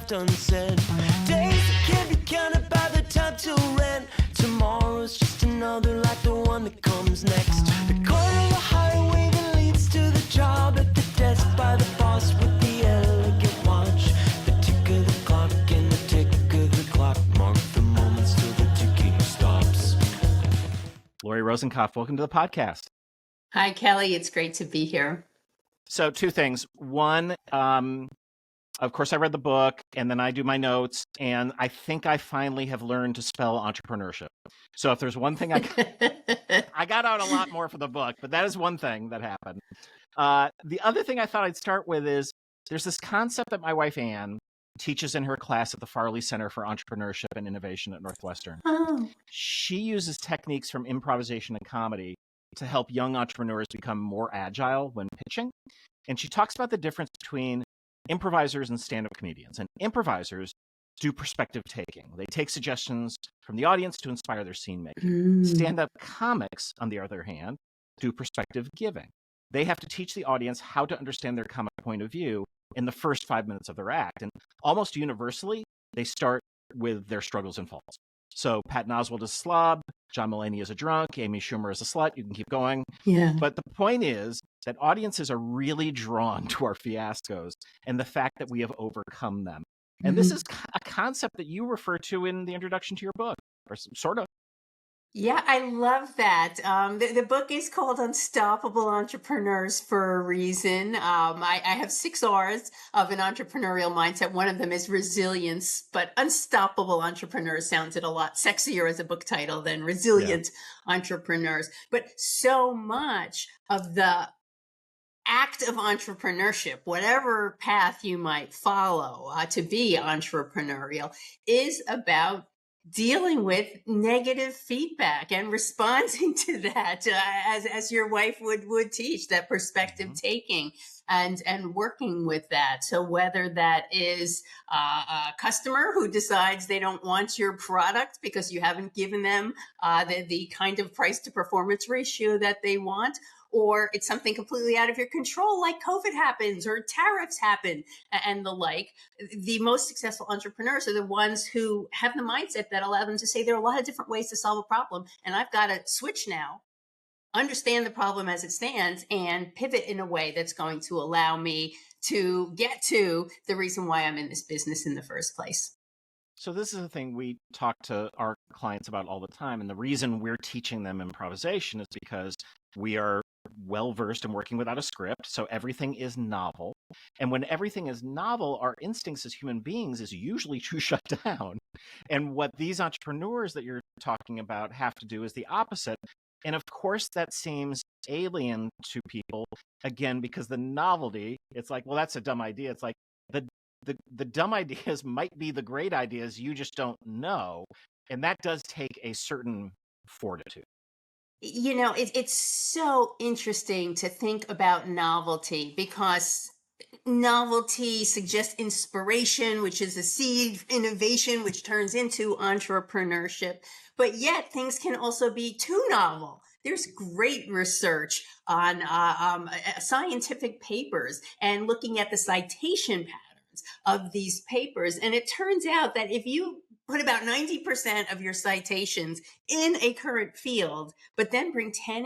left unsaid. Days that can't be counted by the time till rent. Tomorrow's just another like the one that comes next. The corner of the highway that leads to the job at the desk by the boss with the elegant watch. The tick of the clock and the tick of the clock mark the moments till the ticking stops. Lori Rosenkopf, welcome to the podcast. Hi, Kelly. It's great to be here. So two things. One, of course, I read the book and then I do my notes, and I think I finally have learned to spell entrepreneurship. So if there's one thing I got out a lot more for the book, but that is one thing that happened. The other thing I thought I'd start with is there's this concept that my wife, Anne, teaches in her class at the Farley Center for Entrepreneurship and Innovation at Northwestern. Oh. She uses techniques from improvisation and comedy to help young entrepreneurs become more agile when pitching. And she talks about the difference between improvisers and stand-up comedians. And improvisers do perspective taking. They take suggestions from the audience to inspire their scene making. Stand-up comics, on the other hand, do perspective giving. They have to teach the audience how to understand their comic point of view in the first 5 minutes of their act. And almost universally, they start with their struggles and faults. So Patton Oswalt is a slob, John Mulaney is a drunk, Amy Schumer is a slut. You can keep going. Yeah. But the point is that audiences are really drawn to our fiascos and the fact that we have overcome them. And this is a concept that you refer to in the introduction to your book, or sort of. Yeah, I love that. The book is called Unstoppable Entrepreneurs for a reason. I have 6 R's of an entrepreneurial mindset. One of them is resilience, but Unstoppable Entrepreneurs sounded a lot sexier as a book title than Resilient Entrepreneurs. But so much of the act of entrepreneurship, whatever path you might follow to be entrepreneurial, is about dealing with negative feedback and responding to that, as your wife would teach, that perspective taking and working with that. So whether that is a customer who decides they don't want your product because you haven't given them the kind of price to performance ratio that they want, or it's something completely out of your control, like COVID happens or tariffs happen and the like. The most successful entrepreneurs are the ones who have the mindset that allow them to say there are a lot of different ways to solve a problem, and I've got to switch now, understand the problem as it stands, and pivot in a way that's going to allow me to get to the reason why I'm in this business in the first place. So this is the thing we talk to our clients about all the time. And the reason we're teaching them improvisation is because we are well-versed in working without a script. So everything is novel. And when everything is novel, our instincts as human beings is usually to shut down. And what these entrepreneurs that you're talking about have to do is the opposite. And of course, that seems alien to people, again, because the novelty, it's like, well, that's a dumb idea. It's like the dumb ideas might be the great ideas, you just don't know. And that does take a certain fortitude. You know, it's so interesting to think about novelty, because novelty suggests inspiration, which is a seed, innovation, which turns into entrepreneurship. But yet things can also be too novel. There's great research on scientific papers and looking at the citation patterns of these papers. And it turns out that if you put about 90% of your citations in a current field, but then bring 10%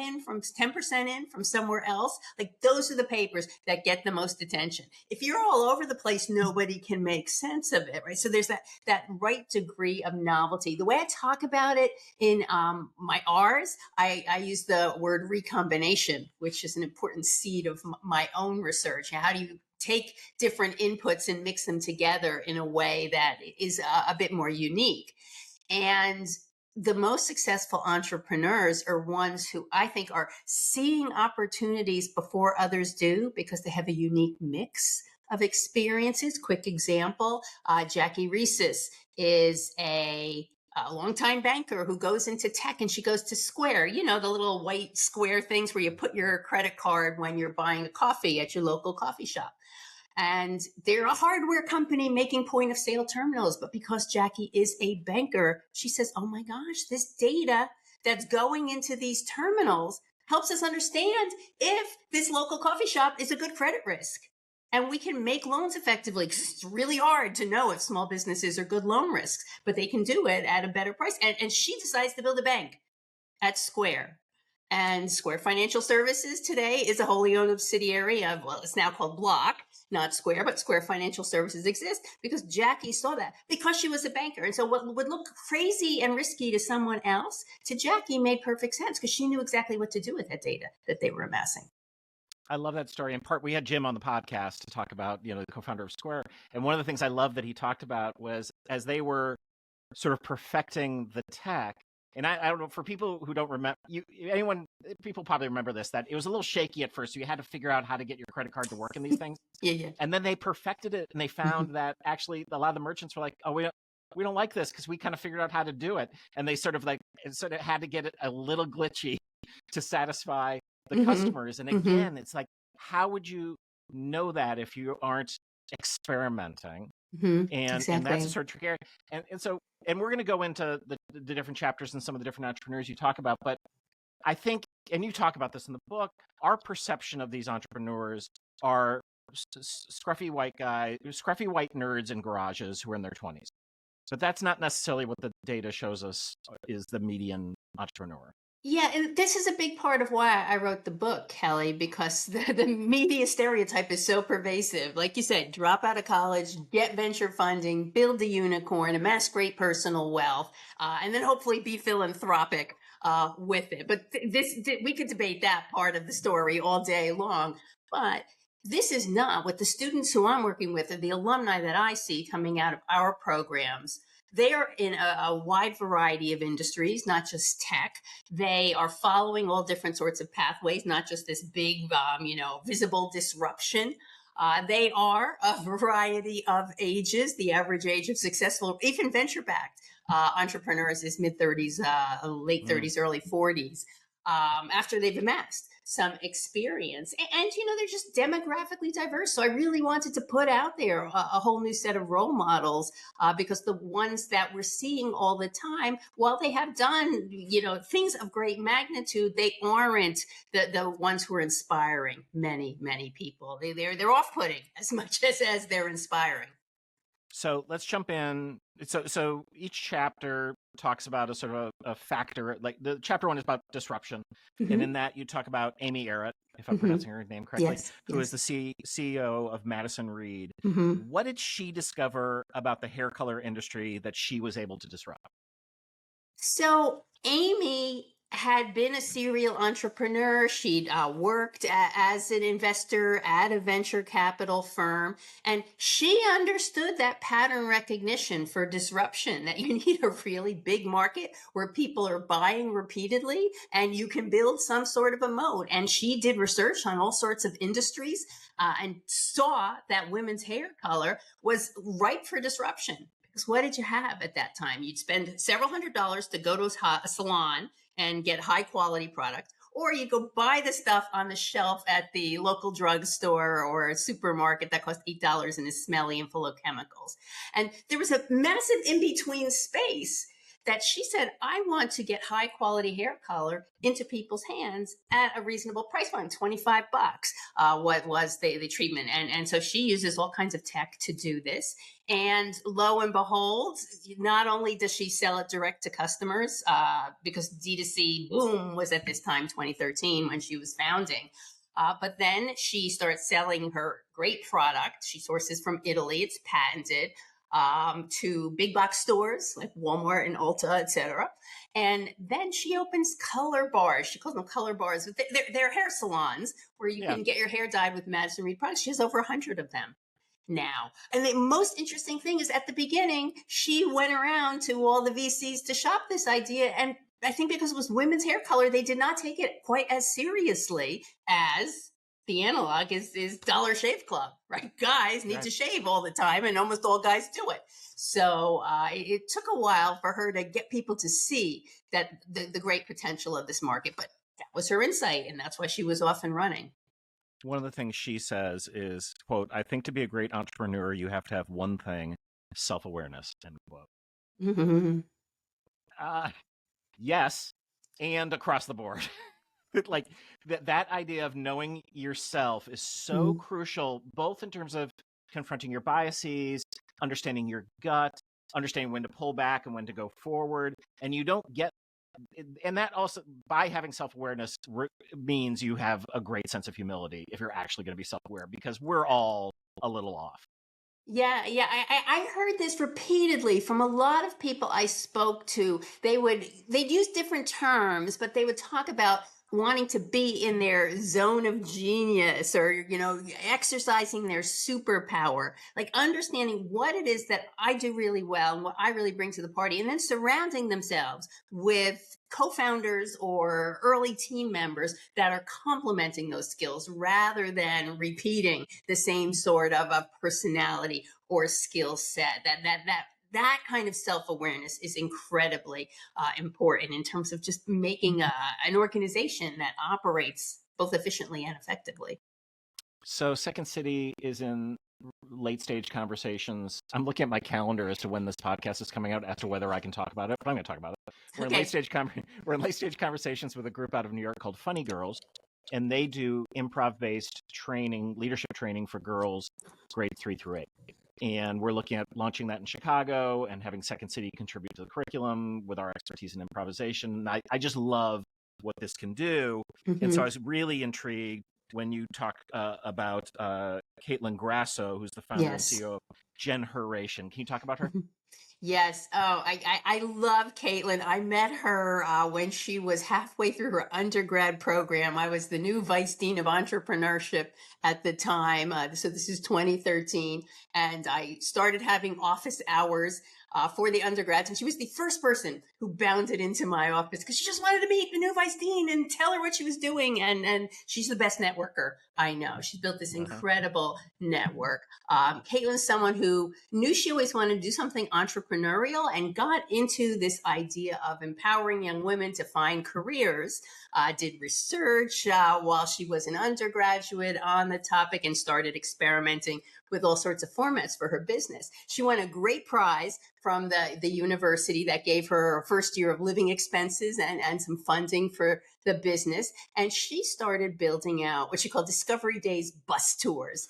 in from somewhere else, like those are the papers that get the most attention. If you're all over the place, nobody can make sense of it, right? So there's that right degree of novelty. The way I talk about it in my R's, I use the word recombination, which is an important seed of my own research. How do you take different inputs and mix them together in a way that is a bit more unique? And the most successful entrepreneurs are ones who I think are seeing opportunities before others do, because they have a unique mix of experiences. Quick example, Jackie Reeses is a longtime banker who goes into tech, and she goes to Square, you know, the little white square things where you put your credit card when you're buying a coffee at your local coffee shop. And they're a hardware company making point of sale terminals. But because Jackie is a banker, she says, oh my gosh, this data that's going into these terminals helps us understand if this local coffee shop is a good credit risk. and we can make loans effectively, because it's really hard to know if small businesses are good loan risks, but they can do it at a better price. And she decides to build a bank at Square. And Square Financial Services today is a wholly owned subsidiary of, well, it's now called Block, not Square, but Square Financial Services exists because Jackie saw that, because she was a banker. And so what would look crazy and risky to someone else, to Jackie made perfect sense, because she knew exactly what to do with that data that they were amassing. I love that story. In part, we had Jim on the podcast to talk about, the co-founder of Square. And one of the things I love that he talked about was, as they were sort of perfecting the tech, and I don't know, for people who don't remember, people probably remember this, that it was a little shaky at first. So you had to figure out how to get your credit card to work in these things. Yeah. And then they perfected it, and they found that actually a lot of the merchants were like, oh, we don't like this because we kind of figured out how to do it. And they sort of had to get it a little glitchy to satisfy the customers. And again, it's like, how would you know that if you aren't experimenting? And that's a sort of tricky area. And we're going to go into the different chapters and some of the different entrepreneurs you talk about. But I think, and you talk about this in the book, our perception of these entrepreneurs are scruffy white nerds in garages who are in their 20s. But that's not necessarily what the data shows us is the median entrepreneur. Yeah, and this is a big part of why I wrote the book, Kelly, because the media stereotype is so pervasive. Like you said, drop out of college, get venture funding, build the unicorn, amass great personal wealth, and then hopefully be philanthropic with it. But we could debate that part of the story all day long. But this is not what the students who I'm working with, or the alumni that I see coming out of our programs. They are in a wide variety of industries, not just tech. They are following all different sorts of pathways, not just this big, visible disruption. They are a variety of ages. The average age of successful, even venture-backed entrepreneurs is mid-30s, late 30s, early 40s, after they've amassed some experience. And they're just demographically diverse. So I really wanted to put out there a whole new set of role models, because the ones that we're seeing all the time, while they have done, things of great magnitude, they aren't the ones who are inspiring many, many people. They're off-putting as much as they're inspiring. So let's jump in. So each chapter talks about a sort of a factor. Like the chapter 1 is about disruption. And in that you talk about Amy Errett, if I'm pronouncing her name correctly, who is the CEO of Madison Reed. What did she discover about the hair color industry that she was able to disrupt? So Amy had been a serial entrepreneur. She'd worked as an investor at a venture capital firm, and she understood that pattern recognition for disruption, that you need a really big market where people are buying repeatedly and you can build some sort of a moat. And she did research on all sorts of industries and saw that women's hair color was ripe for disruption. Because what did you have at that time? You'd spend several $100s to go to a salon and get high quality product, or you go buy the stuff on the shelf at the local drugstore or a supermarket that costs $8 and is smelly and full of chemicals. And there was a massive in-between space that she said, I want to get high quality hair color into people's hands at a reasonable price point, $25, what was the treatment. And so she uses all kinds of tech to do this. And lo and behold, not only does she sell it direct to customers, because D2C boom was at this time, 2013, when she was founding, but then she starts selling her great product. She sources from Italy. It's patented. To big box stores like Walmart and Ulta, etc. And then she opens color bars. She calls them color bars. They're hair salons where you can get your hair dyed with Madison Reed products. She has over 100 of them now. And the most interesting thing is, at the beginning, she went around to all the VCs to shop this idea. And I think because it was women's hair color, they did not take it quite as seriously as the analog is Dollar Shave Club, right? Guys need to shave all the time, and almost all guys do it. So it took a while for her to get people to see that the great potential of this market, but that was her insight, and that's why she was off and running. One of the things she says is, quote, I think to be a great entrepreneur, you have to have one thing, self-awareness, end quote. Yes, and across the board. Like that idea of knowing yourself is so Mhm. crucial, both in terms of confronting your biases, understanding your gut, understanding when to pull back and when to go forward. And you don't get, and that also, by having self-awareness, means you have a great sense of humility if you're actually going to be self-aware, because we're all a little off. Yeah, yeah. I heard this repeatedly from a lot of people I spoke to. They'd use different terms, but they would talk about wanting to be in their zone of genius, or, exercising their superpower, like understanding what it is that I do really well and what I really bring to the party, and then surrounding themselves with co-founders or early team members that are complementing those skills rather than repeating the same sort of a personality or skill set. That kind of self-awareness is incredibly important in terms of just making an organization that operates both efficiently and effectively. So Second City is in late stage conversations. I'm looking at my calendar as to when this podcast is coming out, as to whether I can talk about it, but I'm going to talk about it. Okay. We're in late stage conversations with a group out of New York called Funny Girls, and they do improv based training, leadership training for girls grade 3 through 8. And we're looking at launching that in Chicago and having Second City contribute to the curriculum with our expertise in improvisation. I just love what this can do. And so I Hmm. was really intrigued when you talk about Caitlin Grasso, who's the founder and Yes. CEO of Generation. Can you talk about her? Mhm. Yes. Oh, I love Caitlin. I met her when she was halfway through her undergrad program. I was the new vice dean of entrepreneurship at the time. So this is 2013. And I started having office hours for the undergrads. And she was the first person who bounded into my office because she just wanted to meet the new vice dean and tell her what she was doing. And she's the best networker I know. She's built this Uh-huh. incredible network. Caitlin's someone who knew she always wanted to do something entrepreneurial and got into this idea of empowering young women to find careers. Did research while she was an undergraduate on the topic and started experimenting with all sorts of formats for her business. She won a great prize from the university that gave her her first year of living expenses and some funding for the business. And she started building out what she called Discovery Days bus tours,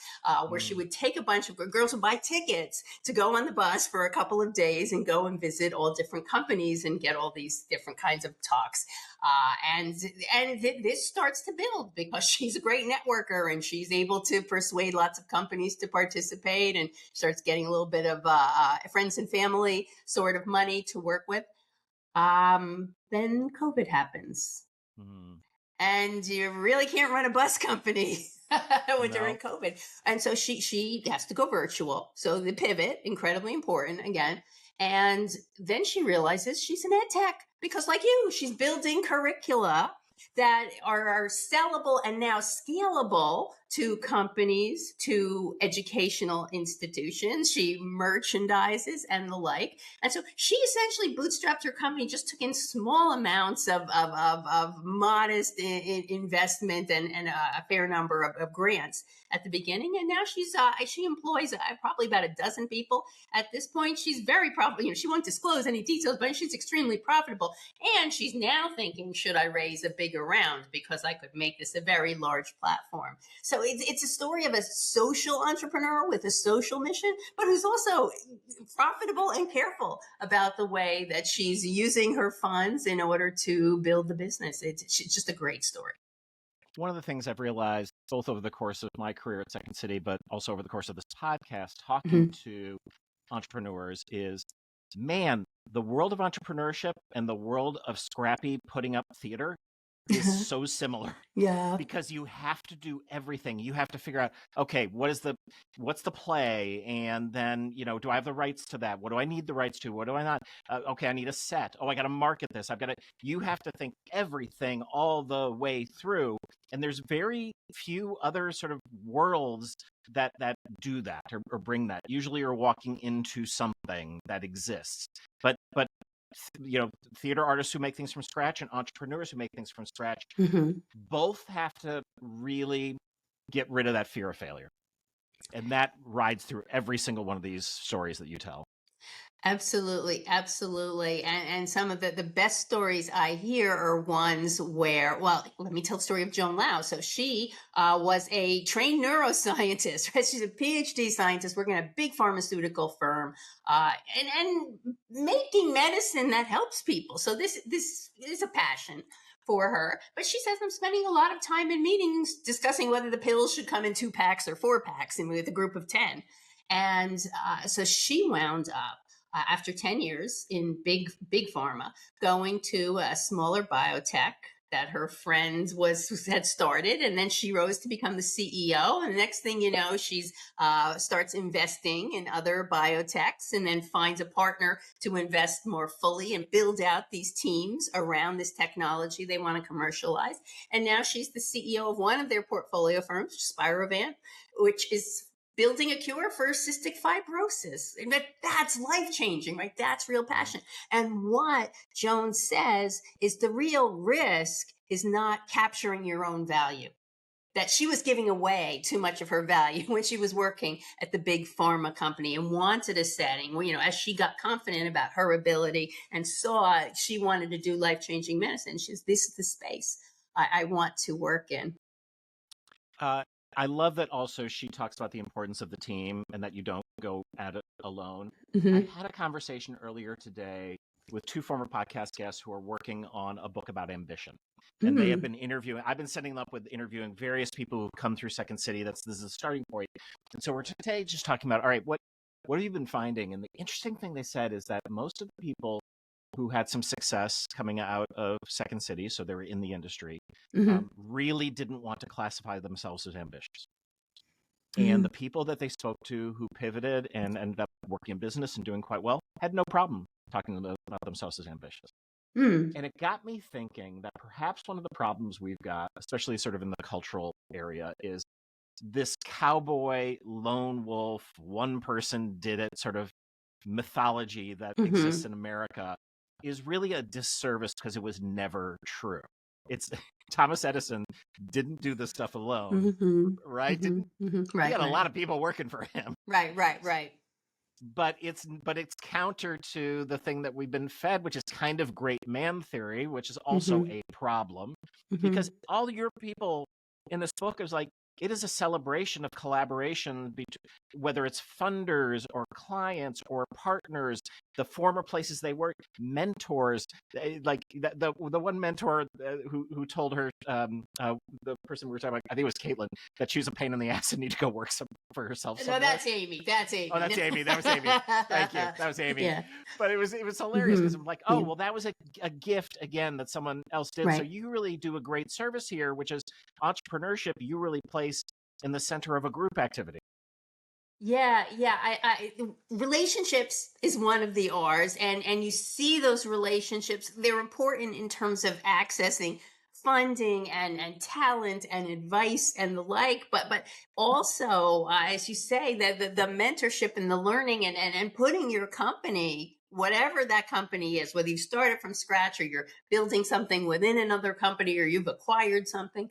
where she Mm. would take a bunch of girls would buy tickets to go on the bus for a couple of days and go and visit all different companies and get all these different kinds of talks. And this starts to build because she's a great networker and she's able to persuade lots of companies to participate, and starts getting a little bit of friends and family sort of money to work with. Then COVID happens, Mm. and you really can't run a bus company No. during COVID. And so she has to go virtual. So the pivot, incredibly important again. And then she realizes she's an ed tech because, like you, she's building curricula that are sellable and now scalable to companies, to educational institutions. She merchandises and the like. And so she essentially bootstrapped her company, just took in small amounts of modest investment and a fair number of grants at the beginning. And now she employs probably about a dozen people at this point. She's very profitable. She won't disclose any details, but she's extremely profitable. And she's now thinking, should I raise a bigger round because I could make this a very large platform? So it's a story of a social entrepreneur with a social mission, but who's also profitable and careful about the way that she's using her funds in order to build the business. It's just a great story. One of the things I've realized, both over the course of my career at Second City, but also over the course of this podcast, talking Mhm. to entrepreneurs, is, man, the world of entrepreneurship and the world of scrappy putting up theater is so similar. Yeah. Because you have to do everything. You have to figure out, okay, what's the play, and then do I have the rights to that? What do I need the rights to? What do I not? Okay, I need a set. Oh, I got to market this. You have to think everything all the way through, and there's very few other sort of worlds that do that, or bring that. Usually, you're walking into something that exists, but theater artists who make things from scratch and entrepreneurs who make things from scratch Hmm. both have to really get rid of that fear of failure. And that rides through every single one of these stories that you tell. Absolutely, absolutely. And some of the best stories I hear are ones where, well, let me tell the story of Joan Lau. So she was a trained neuroscientist, right? She's a PhD scientist working at a big pharmaceutical firm, and making medicine that helps people. So this is a passion for her. But she says, I'm spending a lot of time in meetings discussing whether the pills should come in 2 packs or 4 packs and with a group of 10. And so she wound up after 10 years in big pharma, going to a smaller biotech that her friend was had started, and then she rose to become the CEO. And the next thing you know, she's starts investing in other biotechs, and then finds a partner to invest more fully and build out these teams around this technology they want to commercialize. And now she's the CEO of one of their portfolio firms, Spirovant, which is building a cure for cystic fibrosis. And that's life changing, right? That's real passion. And what Joan says is the real risk is not capturing your own value. That she was giving away too much of her value when she was working at the big pharma company and wanted a setting where, as she got confident about her ability and saw she wanted to do life changing medicine, this is the space I want to work in. Uh, I love that also she talks about the importance of the team and that you don't go at it alone. Mm-hmm. I had a conversation earlier today with 2 former podcast guests who are working on a book about ambition. And they have been interviewing, I've been setting them up with interviewing various people who've come through Second City. This is a starting point. And so we're today just talking about, all right, what have you been finding? And the interesting thing they said is that most of the people who had some success coming out of Second City, so they were in the industry, really didn't want to classify themselves as ambitious. And the people that they spoke to who pivoted and ended up working in business and doing quite well had no problem talking about themselves as ambitious. And it got me thinking that perhaps one of the problems we've got, especially sort of in the cultural area, is this cowboy, lone wolf, one person did it sort of mythology that exists in America is really a disservice because it was never true. It's Thomas Edison didn't do this stuff alone, right? Right. He had a lot of people working for him. Right. But it's counter to the thing that we've been fed, which is kind of great man theory, which is also a problem because all your people in this book is like, it is a celebration of collaboration, whether it's funders or clients or partners, the former places they work, mentors. Like the one mentor who told her, the person we were talking about, I think it was Caitlin, that she was a pain in the ass and need to go work for herself somewhere. No, that's Amy. That's Amy. Oh, that's Amy. That was Amy. Thank you. That was Amy. Yeah. But it was hilarious because I'm like, oh, well, that was a gift again that someone else did. Right. So you really do a great service here, which is entrepreneurship. You really place in the center of a group activity. Yeah. I relationships is one of the R's, and you see those relationships. They're important in terms of accessing funding and talent and advice and the like, but also, as you say, that the mentorship and the learning and putting your company, whatever that company is, whether you started from scratch or you're building something within another company or you've acquired something,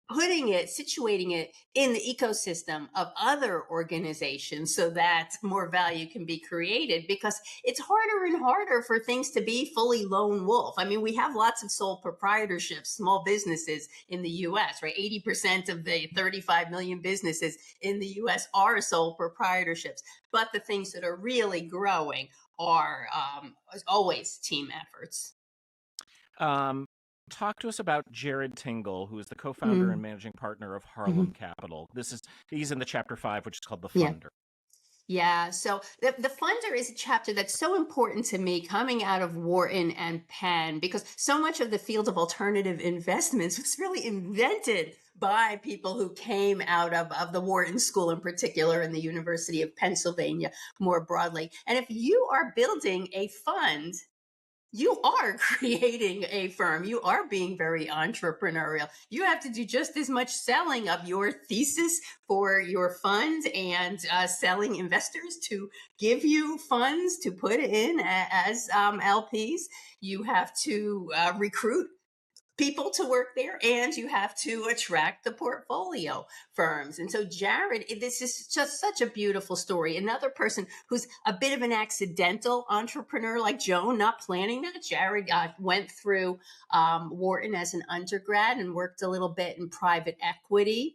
situating it in the ecosystem of other organizations so that more value can be created, because it's harder and harder for things to be fully lone wolf. I mean, we have lots of sole proprietorships, small businesses in the US, right? 80% of the 35 million businesses in the US are sole proprietorships. But the things that are really growing are always team efforts. Talk to us about Jared Tingle, who is the co-founder and managing partner of Harlem Capital. He's in the chapter 5, which is called The Funder. Yeah. So the funder is a chapter that's so important to me coming out of Wharton and Penn, because so much of the field of alternative investments was really invented by people who came out of the Wharton School in particular and the University of Pennsylvania more broadly. And if you are building a fund, you are creating a firm. You are being very entrepreneurial. You have to do just as much selling of your thesis for your fund and selling investors to give you funds to put in as LPs. You have to recruit people to work there, and you have to attract the portfolio firms. And so Jared, this is just such a beautiful story. Another person who's a bit of an accidental entrepreneur like Joan, not planning that. Jared went through Wharton as an undergrad and worked a little bit in private equity.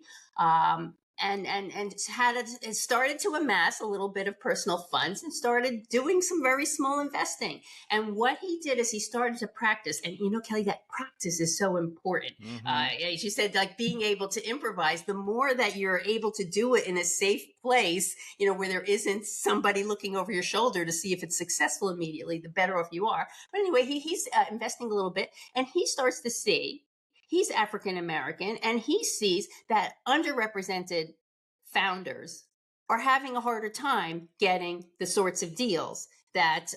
And started to amass a little bit of personal funds and started doing some very small investing. And what he did is he started to practice. And Kelly, that practice is so important. As you said, like being able to improvise, the more that you're able to do it in a safe place, where there isn't somebody looking over your shoulder to see if it's successful immediately, the better off you are. But anyway, he's investing a little bit, and he starts to see, he's African American, and he sees that underrepresented founders are having a harder time getting the sorts of deals that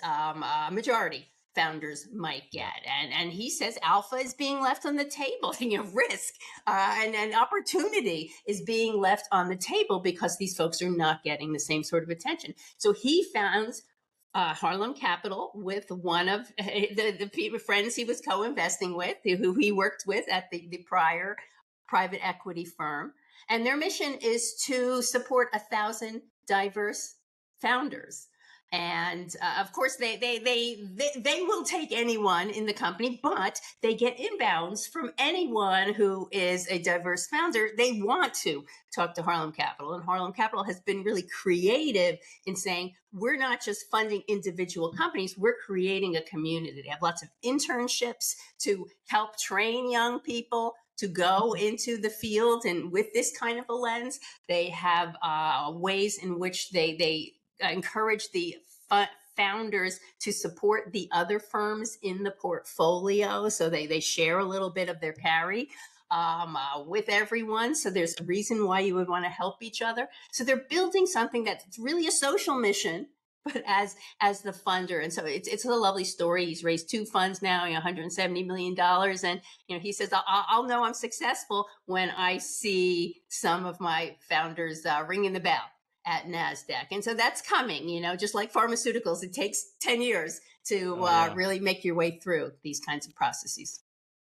majority founders might get. And he says alpha is being left on the table. Risk and opportunity is being left on the table because these folks are not getting the same sort of attention. So he founds Harlem Capital with one of the friends he was co-investing with, who he worked with at the prior private equity firm. And their mission is to support 1,000 diverse founders. And of course, they will take anyone in the company, but they get inbounds from anyone who is a diverse founder. They want to talk to Harlem Capital, and Harlem Capital has been really creative in saying, we're not just funding individual companies, we're creating a community. They have lots of internships to help train young people to go into the field. And with this kind of a lens, they have ways in which they encourage the founders to support the other firms in the portfolio. So they share a little bit of their carry with everyone. So there's a reason why you would want to help each other. So they're building something that's really a social mission, but as the funder. And so it's a lovely story. He's raised 2 funds now, $170 million. And, he says, I'll know I'm successful when I see some of my founders ringing the bell at NASDAQ. And so that's coming, just like pharmaceuticals, it takes 10 years to really make your way through these kinds of processes.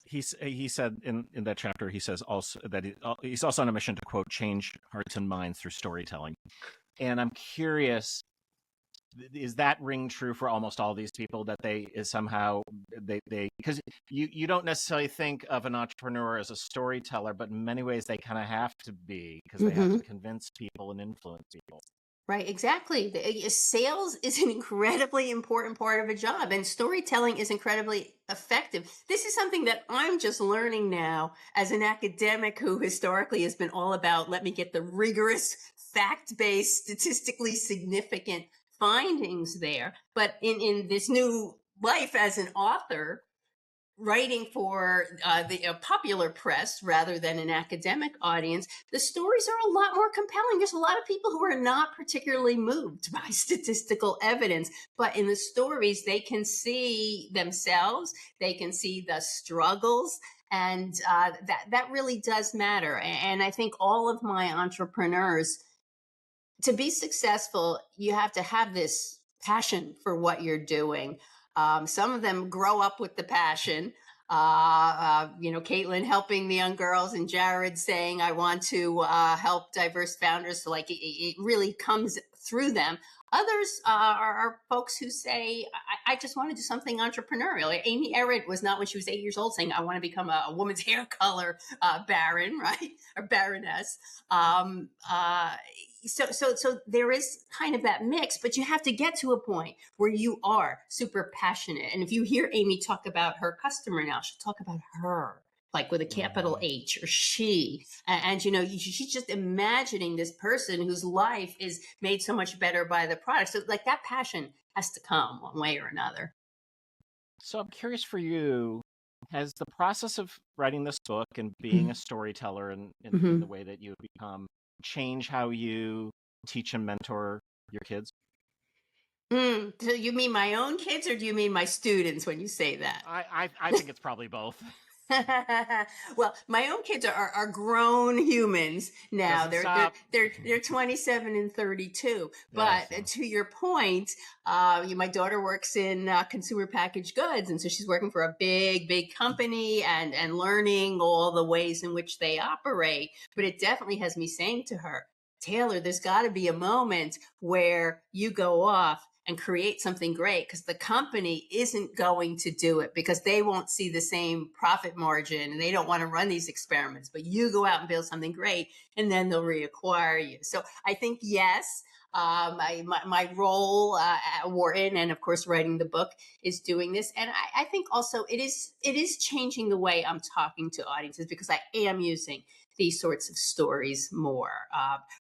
He said in that chapter, he says also that he's also on a mission to, quote, change hearts and minds through storytelling. And I'm curious, is that ring true for almost all these people, that they is somehow they because you don't necessarily think of an entrepreneur as a storyteller, but in many ways they kind of have to be, because they have to convince people and influence people. Right, exactly. Sales is an incredibly important part of a job, and storytelling is incredibly effective. This is something that I'm just learning now as an academic who historically has been all about, let me get the rigorous, fact-based, statistically significant findings there. But in this new life as an author, writing for the popular press rather than an academic audience, the stories are a lot more compelling. There's a lot of people who are not particularly moved by statistical evidence, but in the stories, they can see themselves, they can see the struggles, and that really does matter. And I think all of my entrepreneurs, to be successful, you have to have this passion for what you're doing. Some of them grow up with the passion. Caitlin helping the young girls, and Jared saying, I want to help diverse founders. So it really comes through them. Others are folks who say, I just want to do something entrepreneurial. Amy Errett was not, when she was 8 years old, saying, I want to become a woman's hair color baron, right? Or baroness. So there is kind of that mix, but you have to get to a point where you are super passionate. And if you hear Amy talk about her customer now, she'll talk about her, like with a capital H, or she. And she's just imagining this person whose life is made so much better by the product. So that passion has to come one way or another. So I'm curious for you, has the process of writing this book and being a storyteller in the way that you have become change how you teach and mentor your kids? So you mean my own kids, or do you mean my students when you say that? I think it's probably both. Well, my own kids are grown humans now. Doesn't They're stop. they're 27 and 32. Yeah, But so to your point, my daughter works in consumer packaged goods, and so she's working for a big company and learning all the ways in which they operate. But it definitely has me saying to her, Taylor, there's got to be a moment where you go off and create something great, because the company isn't going to do it because they won't see the same profit margin and they don't want to run these experiments. But you go out and build something great, and then they'll reacquire you. So I think, yes, my role at Wharton, and of course writing the book, is doing this. And I think also it is changing the way I'm talking to audiences, because I am using these sorts of stories more.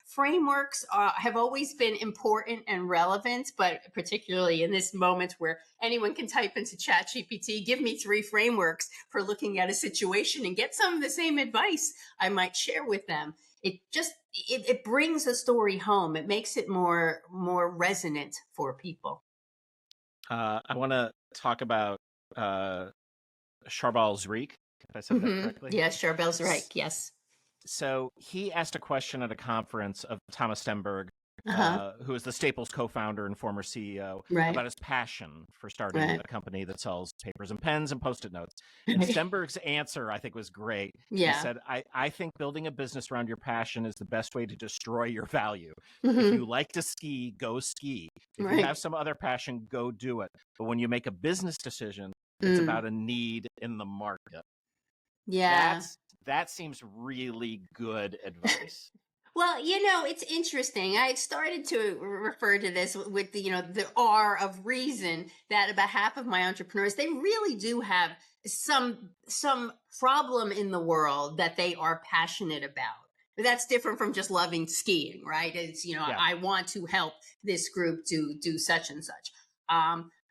Frameworks have always been important and relevant, but particularly in this moment where anyone can type into ChatGPT, give me 3 frameworks for looking at a situation and get some of the same advice I might share with them. It brings a story home. It makes it more resonant for people. I want to talk about Charbel Zreik, if I said that correctly. Yeah, Charbel's right. Yes. So he asked a question at a conference of Thomas Stenberg, Uh-huh. who is the Staples co-founder and former CEO, Right. about his passion for starting Right. a company that sells papers and pens and Post-it notes. And Right. Stenberg's answer, I think, was great. He Yeah. said, I think building a business around your passion is the best way to destroy your value. If Mhm. you like to ski, go ski. If you Right. have some other passion, go do it. But when you make a business decision, it's Mm. about a need in the market. Yeah. That seems really good advice. Well, it's interesting. I started to refer to this with the R of reason, that about half of my entrepreneurs, they really do have some problem in the world that they are passionate about. But that's different from just loving skiing, right? It's, Yeah. I want to help this group do such and such.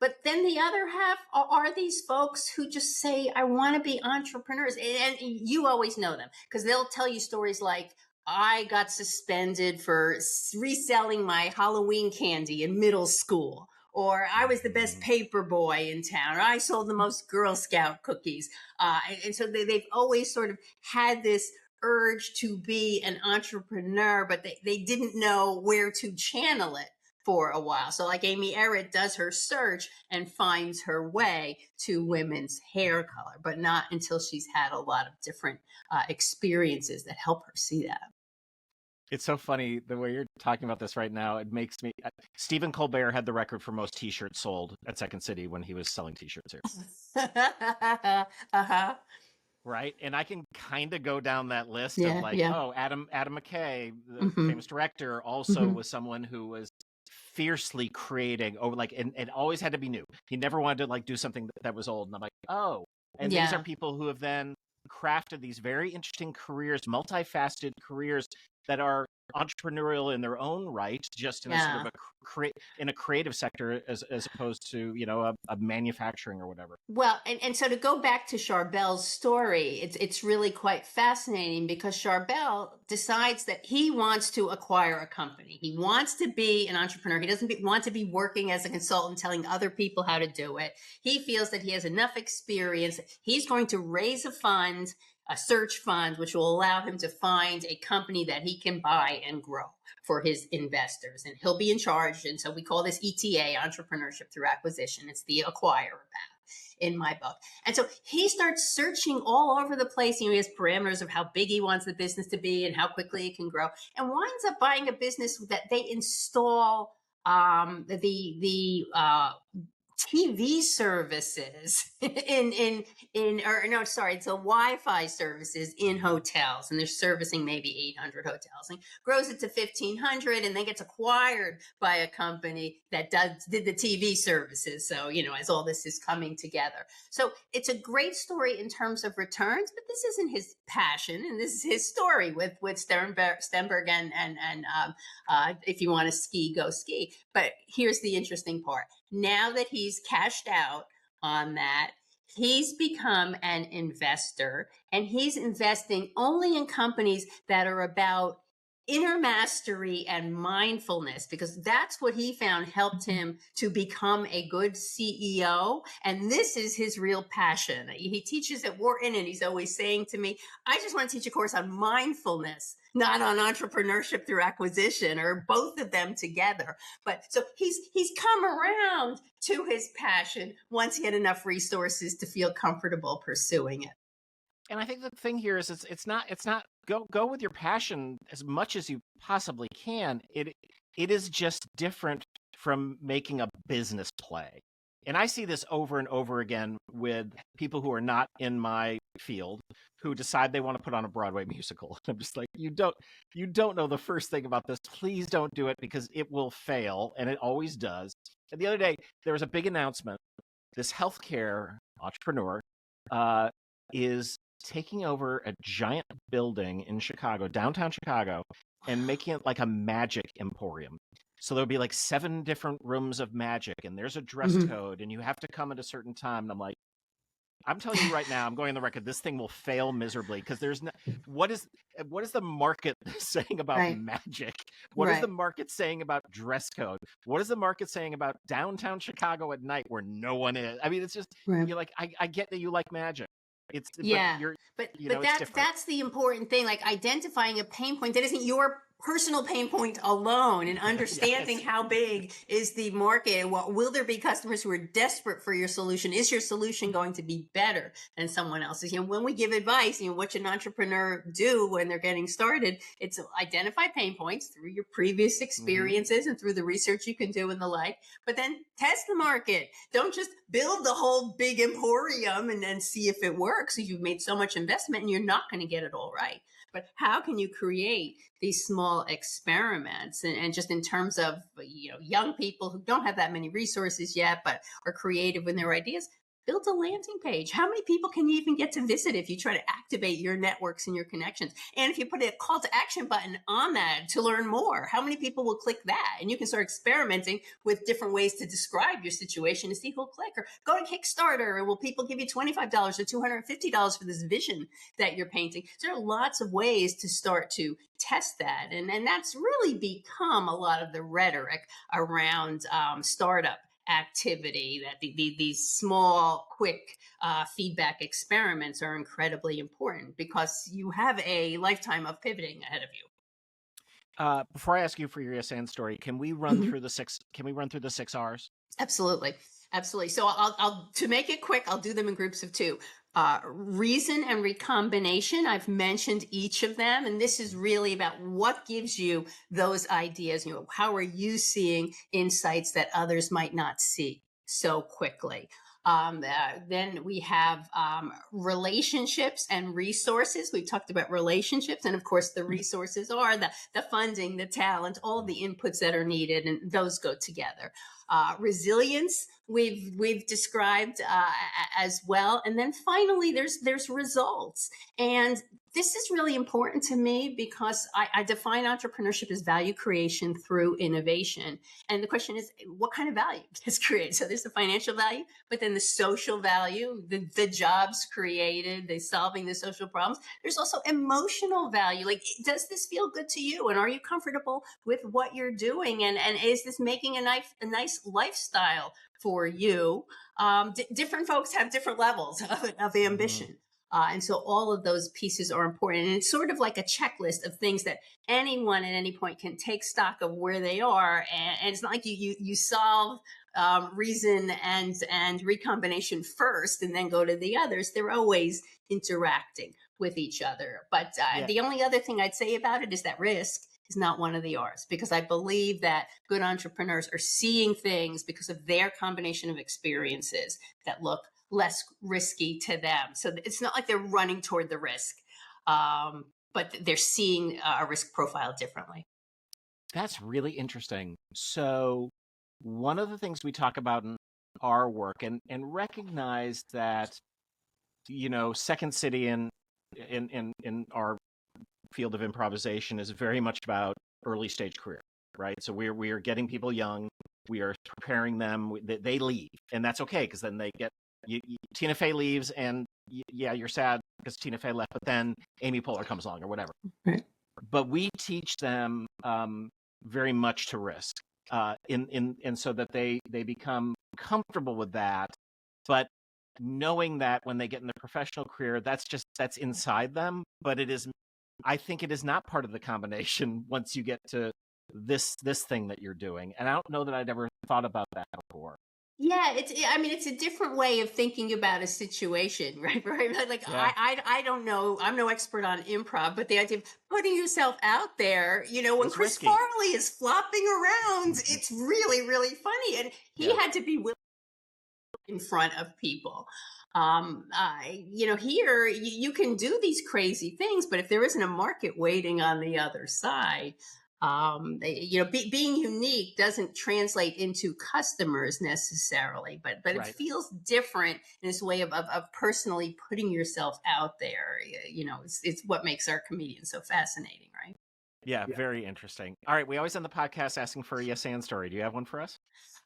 But then the other half are these folks who just say, I want to be entrepreneurs. And you always know them because they'll tell you stories like, I got suspended for reselling my Halloween candy in middle school. Or I was the best paper boy in town. Or I sold the most Girl Scout cookies. And so they've always sort of had this urge to be an entrepreneur, but they didn't know where to channel it for a while. So like Amy Errett does her search and finds her way to women's hair color, but not until she's had a lot of different experiences that help her see that. It's so funny the way you're talking about this right now. It makes me. Stephen Colbert had the record for most T-shirts sold at Second City when he was selling T-shirts here. Uh-huh. Right, and I can kind of go down that list of Yeah, like, yeah. oh, Adam McKay, the Mhm. famous director, also Mhm. was someone who was fiercely creating over like, and it always had to be new. He never wanted to like do something that was old. And I'm like, oh, and these are Yeah. people who have then crafted these very interesting careers, multifaceted careers that are entrepreneurial in their own right, just in a sort Yeah. of in a creative sector as opposed to a manufacturing or whatever. Well, and so to go back to Charbel's story, it's really quite fascinating because Charbel decides that he wants to acquire a company. He wants to be an entrepreneur. He doesn't want to be working as a consultant telling other people how to do it. He feels that he has enough experience. He's going to raise a fund, a search fund, which will allow him to find a company that he can buy and grow for his investors. And he'll be in charge. And so we call this ETA, entrepreneurship through acquisition. It's the acquirer path in my book. And so he starts searching all over the place. He has parameters of how big he wants the business to be and how quickly it can grow, and winds up buying a business that they install the TV services or no, sorry, it's a Wi-Fi services in hotels, and they're servicing maybe 800 hotels, and grows it to 1,500, and then gets acquired by a company that did the TV services. So as all this is coming together, so it's a great story in terms of returns, but this isn't his passion, and this is his story with Stenberg and if you want to ski, go ski. But here's the interesting part. Now that he's cashed out on that, he's become an investor, and he's investing only in companies that are about inner mastery and mindfulness, because that's what he found helped him to become a good CEO. And this is his real passion. He teaches at Wharton, and he's always saying to me, I just want to teach a course on mindfulness, not on entrepreneurship through acquisition, or both of them together. But so he's come around to his passion once he had enough resources to feel comfortable pursuing it. And I think the thing here is it's not go with your passion as much as you possibly can. It is just different from making a business play. And I see this over and over again with people who are not in my field, who decide they want to put on a Broadway musical. I'm just like, you don't know the first thing about this. Please don't do it, because it will fail, and it always does. And the other day there was a big announcement. This healthcare entrepreneur is taking over a giant building in Chicago, downtown Chicago, and making it like a magic emporium. So there'll be like 7 different rooms of magic, and there's a dress code, and you have to come at a certain time. And I'm like, I'm telling you right now, I'm going on the record, this thing will fail miserably, because there's no, what is the market saying about magic? What is the market saying about dress code? What is the market saying about downtown Chicago at night where no one is? I mean, it's just, you're like, I get that you like magic. It's but that's the important thing, like identifying a pain point that isn't your personal pain point alone, and understanding how big is the market, and what will there be customers who are desperate for your solution? Is your solution going to be better than someone else's? When we give advice, what should an entrepreneur do when they're getting started? It's identify pain points through your previous experiences and through the research you can do and the like, but then test the market. Don't just build the whole big emporium and then see if it works. You've made so much investment and you're not going to get it all right. But how can you create these small experiments? And just in terms of, young people who don't have that many resources yet, but are creative in their ideas, build a landing page. How many people can you even get to visit if you try to activate your networks and your connections? And if you put a call to action button on that to learn more, how many people will click that? And you can start experimenting with different ways to describe your situation to see who'll click. Or go to Kickstarter, and will people give you $25 or $250 for this vision that you're painting? So there are lots of ways to start to test that. And that's really become a lot of the rhetoric around startup activity, that these small, quick feedback experiments are incredibly important, because you have a lifetime of pivoting ahead of you. Before I ask you for your Ascend story, can we run through the 6 R's? Absolutely. So I'll to make it quick, I'll do them in groups of 2. Reason and recombination, I've mentioned each of them, and this is really about what gives you those ideas. How are you seeing insights that others might not see so quickly? Then we have relationships and resources. We talked about relationships, and of course the resources are the funding, the talent, all the inputs that are needed, and those go together. Resilience, we've described as well. And then finally, there's results. And this is really important to me, because I define entrepreneurship as value creation through innovation. And the question is, what kind of value is created? So there's the financial value, but then the social value, the jobs created, the solving the social problems. There's also emotional value. Like, does this feel good to you? And are you comfortable with what you're doing? And is this making a nice lifestyle for you? Different folks have different levels of ambition. And so all of those pieces are important. And it's sort of like a checklist of things that anyone at any point can take stock of where they are. And it's not like you solve reason and recombination first and then go to the others. They're always interacting with each other. But the only other thing I'd say about it is that risk is not one of the R's, because I believe that good entrepreneurs are seeing things because of their combination of experiences that look less risky to them. So it's not like they're running toward the risk, but they're seeing a risk profile differently. That's really interesting. So one of the things we talk about in our work, and recognize that, Second City in our field of improvisation is very much about early stage career, right? So we are getting people young, we are preparing them, they leave, and that's okay, because then they get, Tina Fey leaves, and you're sad because Tina Fey left, but then Amy Poehler comes along or whatever. Right. but we teach them very much to risk, and so that they become comfortable with that, but knowing that when they get in their professional career, that's inside them, but I think it is not part of the combination once you get to this thing that you're doing. And I don't know that I'd ever thought about that before. Yeah, I mean, it's a different way of thinking about a situation, right? Right. Like Yeah, I don't know. I'm no expert on improv, but the idea of putting yourself out there, when it's Chris risky. Farley is flopping around, it's really, really funny. And he Yeah, had to be willing in front of people. Here you can do these crazy things, but if there isn't a market waiting on the other side, being unique doesn't translate into customers necessarily, but it right. feels different in this way of personally putting yourself out there. It's what makes our comedians so fascinating, right? Yeah, very interesting. All right, we always end the podcast asking for a yes and story. Do you have one for us?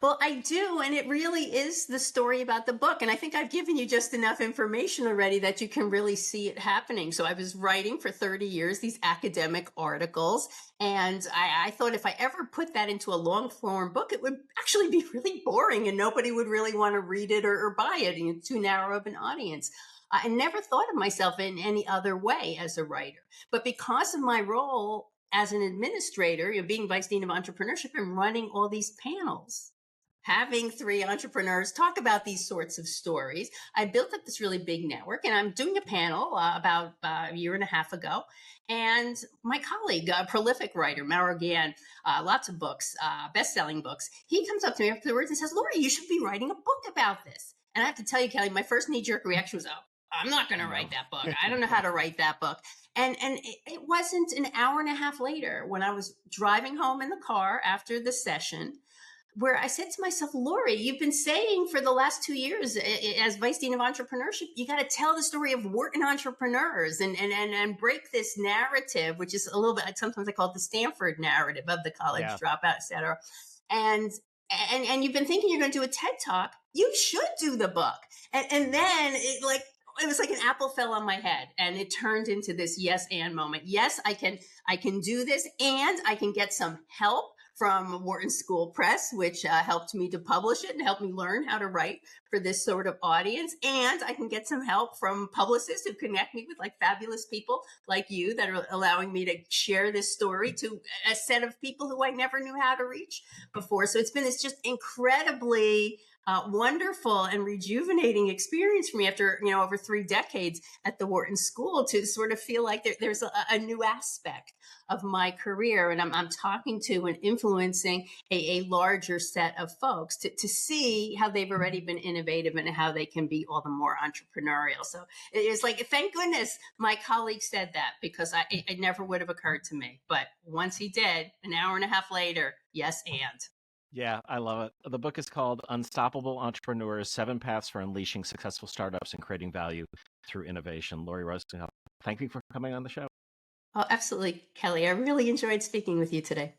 Well, I do, and it really is the story about the book. And I think I've given you just enough information already that you can really see it happening. So I was writing for 30 years these academic articles, and I thought if I ever put that into a long form book, it would actually be really boring and nobody would really want to read it or buy it. Too narrow of an audience. I never thought of myself in any other way as a writer. But because of my role as an administrator, being vice dean of entrepreneurship and running all these panels, having three entrepreneurs talk about these sorts of stories, I built up this really big network. And I'm doing a panel about a year and a half ago. And my colleague, a prolific writer, Mauro Gann, lots of books, best-selling books, he comes up to me afterwards and says, Lori, you should be writing a book about this. And I have to tell you, Kelly, my first knee-jerk reaction was, oh, I'm not going to No. write that book. I don't know how to write that book. And it wasn't an hour and a half later when I was driving home in the car after the session where I said to myself, Lori, you've been saying for the last 2 years as vice dean of entrepreneurship, you got to tell the story of working entrepreneurs and break this narrative, which is a little bit, sometimes I call it the Stanford narrative of the college Yeah. dropout, et cetera. And you've been thinking you're going to do a TED talk. You should do the book. And then it was like an apple fell on my head and it turned into this yes and moment. Yes, I can do this, and I can get some help from Wharton School Press, which helped me to publish it and helped me learn how to write for this sort of audience. And I can get some help from publicists who connect me with fabulous people like you that are allowing me to share this story to a set of people who I never knew how to reach before. So it's been this just incredibly wonderful and rejuvenating experience for me after over 3 decades at the Wharton School to sort of feel like there's a new aspect of my career, and I'm talking to and influencing a larger set of folks to see how they've already been innovative and how they can be all the more entrepreneurial. So it's like, thank goodness my colleague said that, because it never would have occurred to me. But once he did, an hour and a half later, yes, and. Yeah, I love it. The book is called Unstoppable Entrepreneurs: 7 Paths for Unleashing Successful Startups and Creating Value Through Innovation. Lori Rosenkopf, thank you for coming on the show. Oh, absolutely, Kelly. I really enjoyed speaking with you today.